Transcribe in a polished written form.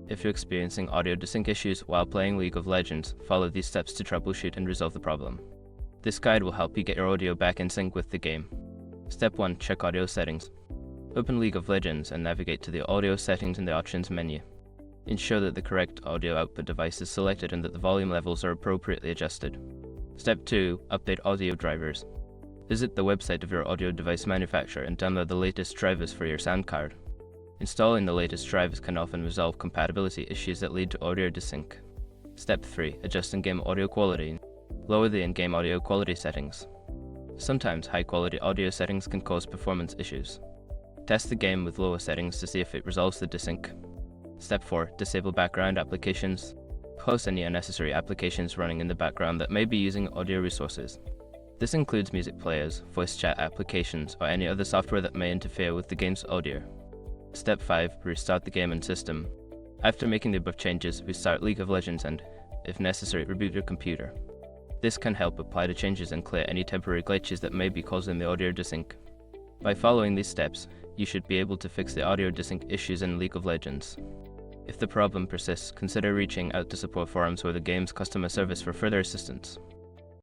If you're experiencing audio desync issues while playing League of Legends, follow these steps to troubleshoot and resolve the problem. This guide will help you get your audio back in sync with the game. Step 1. Check audio settings. Open League of Legends and navigate to the audio settings in the options menu. Ensure that the correct audio output device is selected and that the volume levels are appropriately adjusted. Step 2. Update audio drivers. Visit the website of your audio device manufacturer and download the latest drivers for your sound card. Installing the latest drivers can often resolve compatibility issues that lead to audio desync. Step 3. Adjust in-game audio quality. Lower the in-game audio quality settings. Sometimes high-quality audio settings can cause performance issues. Test the game with lower settings to see if it resolves the desync. Step 4. Disable background applications. Close any unnecessary applications running in the background that may be using audio resources. This includes music players, voice chat applications, or any other software that may interfere with the game's audio. Step 5. Restart the game and system. After making the above changes, restart League of Legends and, if necessary, reboot your computer. This can help apply the changes and clear any temporary glitches that may be causing the audio desync. By following these steps, you should be able to fix the audio desync issues in League of Legends. If the problem persists, consider reaching out to support forums or the game's customer service for further assistance.